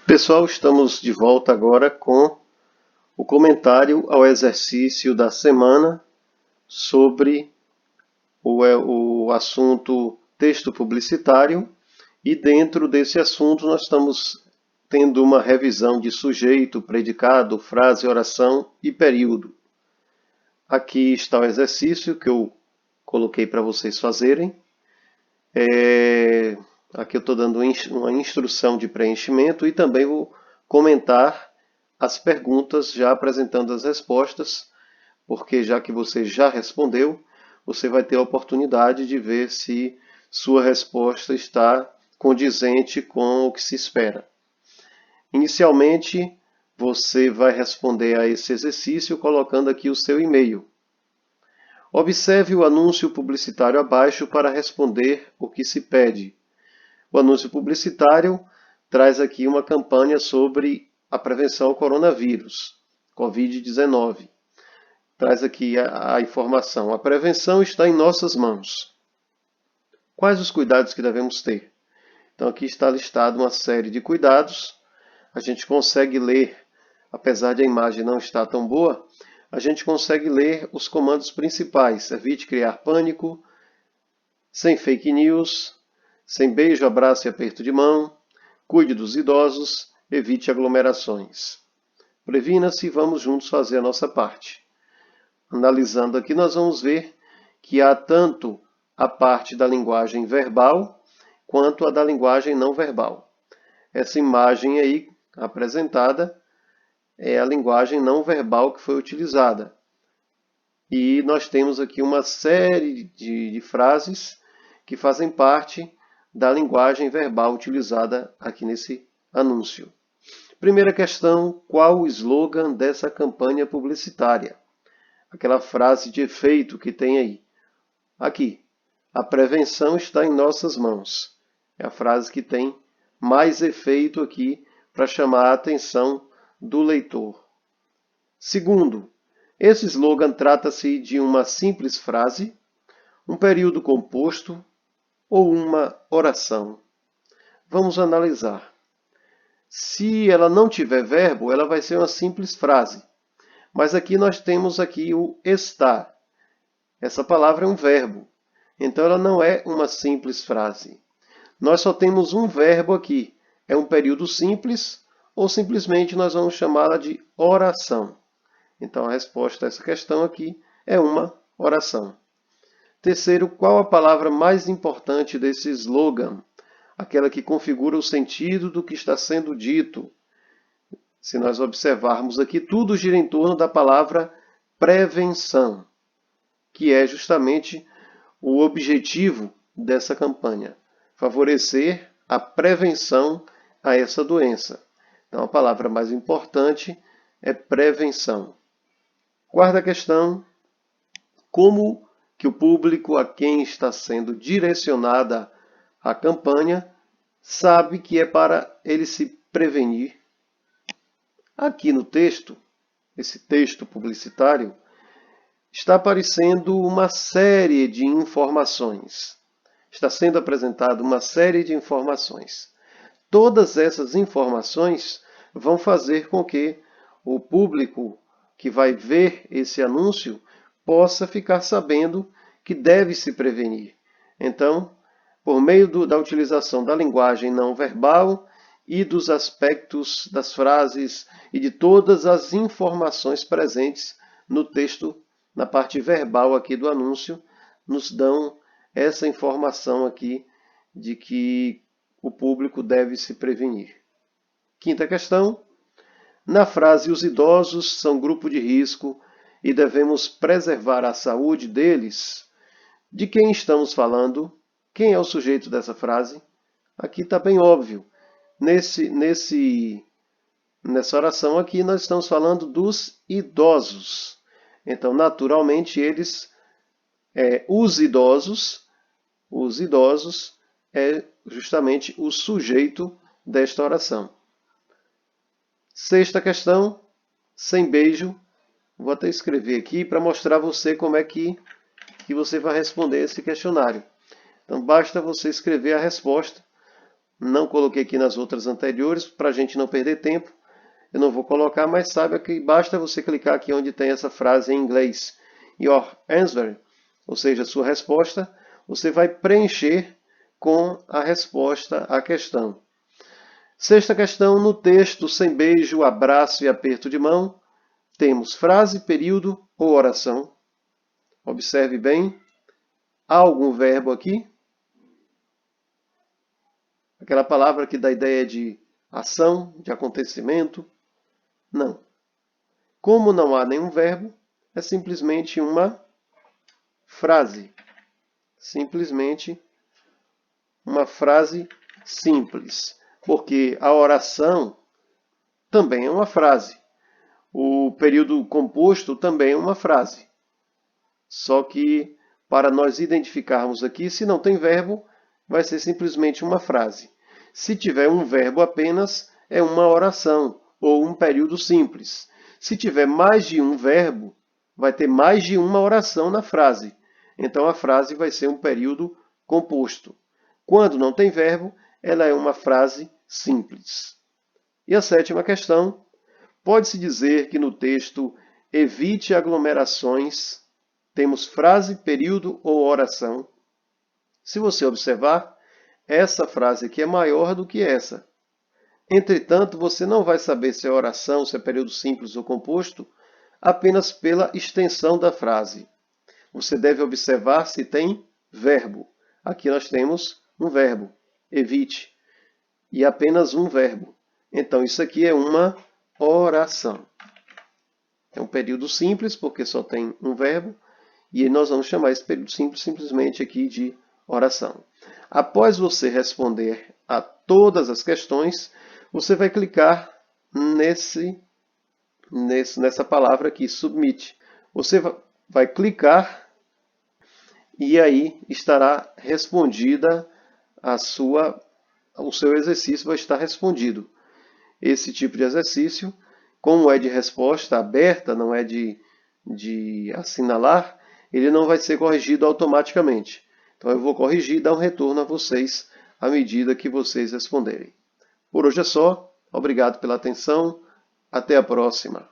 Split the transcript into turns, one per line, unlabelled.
Pessoal, estamos de volta agora com o comentário ao exercício da semana sobre o assunto texto publicitário, e dentro desse assunto nós estamos tendo uma revisão de sujeito, predicado, frase, oração e período. Aqui está o exercício que eu coloquei para vocês fazerem. Aqui eu estou dando uma instrução de preenchimento e também vou comentar as perguntas, já apresentando as respostas, porque já que você já respondeu, você vai ter a oportunidade de ver se sua resposta está condizente com o que se espera. Inicialmente, você vai responder a esse exercício colocando aqui o seu e-mail. Observe o anúncio publicitário abaixo para responder o que se pede. O anúncio publicitário traz aqui uma campanha sobre a prevenção ao coronavírus, Covid-19. Traz aqui a informação. A prevenção está em nossas mãos. Quais os cuidados que devemos ter? Então aqui está listado uma série de cuidados. A gente consegue ler, apesar de a imagem não estar tão boa, a gente consegue ler os comandos principais. Evite criar pânico, sem fake news, sem beijo, abraço e aperto de mão, cuide dos idosos, evite aglomerações. Previna-se e vamos juntos fazer a nossa parte. Analisando aqui, nós vamos ver que há tanto a parte da linguagem verbal quanto a da linguagem não verbal. Essa imagem aí apresentada é a linguagem não verbal que foi utilizada. E nós temos aqui uma série de frases que fazem parte da linguagem verbal utilizada aqui nesse anúncio. Primeira questão: qual o slogan dessa campanha publicitária? Aquela frase de efeito que tem aí. Aqui, a prevenção está em nossas mãos. É a frase que tem mais efeito aqui para chamar a atenção do leitor. Segundo, esse slogan trata-se de uma simples frase, um período composto ou uma oração. Vamos analisar. Se ela não tiver verbo, ela vai ser uma simples frase. Mas aqui nós temos aqui o estar. Essa palavra é um verbo. Então ela não é uma simples frase. Nós só temos um verbo aqui. É um período simples ou simplesmente nós vamos chamá-la de oração. Então a resposta a essa questão aqui é uma oração. Terceiro, qual a palavra mais importante desse slogan? Aquela que configura o sentido do que está sendo dito. Se nós observarmos aqui, tudo gira em torno da palavra prevenção, que é justamente o objetivo dessa campanha: favorecer a prevenção a essa doença. Então, a palavra mais importante é prevenção. Quarta questão: como que o público a quem está sendo direcionada a campanha sabe que é para ele se prevenir? Aqui no texto, esse texto publicitário, está aparecendo uma série de informações. Está sendo apresentada uma série de informações. Todas essas informações vão fazer com que o público que vai ver esse anúncio possa ficar sabendo que deve se prevenir. Então, por meio da utilização da linguagem não verbal e dos aspectos das frases e de todas as informações presentes no texto, na parte verbal aqui do anúncio, nos dão essa informação aqui de que o público deve se prevenir. Quinta questão: na frase os idosos são grupo de risco e devemos preservar a saúde deles, de quem estamos falando? Quem é o sujeito dessa frase? Aqui está bem óbvio. Nessa oração aqui nós estamos falando dos idosos. Então, naturalmente, os idosos é justamente o sujeito desta oração. Sexta questão, sem beijo. Vou até escrever aqui para mostrar a você como é que você vai responder esse questionário. Então, basta você escrever a resposta Não coloquei aqui nas outras anteriores, para a gente não perder tempo. Eu não vou colocar, mas saiba que basta você clicar aqui onde tem essa frase em inglês. Your answer, ou seja, sua resposta, você vai preencher com a resposta à questão. Sexta questão, no texto sem beijo, abraço e aperto de mão, temos frase, período ou oração. Observe bem. Há algum verbo aqui? Aquela palavra que dá ideia de ação, de acontecimento? Não. Como não há nenhum verbo, é simplesmente uma frase. Simplesmente uma frase simples. Porque a oração também é uma frase. O período composto também é uma frase. Só que, para nós identificarmos aqui, se não tem verbo, vai ser simplesmente uma frase. Se tiver um verbo apenas, é uma oração ou um período simples. Se tiver mais de um verbo, vai ter mais de uma oração na frase. Então, a frase vai ser um período composto. Quando não tem verbo, ela é uma frase simples. E a sétima questão, pode-se dizer que no texto evite aglomerações, temos frase, período ou oração. Se você observar, essa frase aqui é maior do que essa. Entretanto, você não vai saber se é oração, se é período simples ou composto, apenas pela extensão da frase. Você deve observar se tem verbo. Aqui nós temos um verbo, evite, e apenas um verbo. Então, isso aqui é uma oração. É um período simples, porque só tem um verbo, e nós vamos chamar esse período simples simplesmente aqui de oração. Após você responder a todas as questões, você vai clicar nessa palavra aqui, submit. Você vai clicar e aí estará respondida o seu exercício vai estar respondido. Esse tipo de exercício, como é de resposta aberta, não é de assinalar, ele não vai ser corrigido automaticamente. Então eu vou corrigir e dar um retorno a vocês à medida que vocês responderem. Por hoje é só. Obrigado pela atenção. Até a próxima.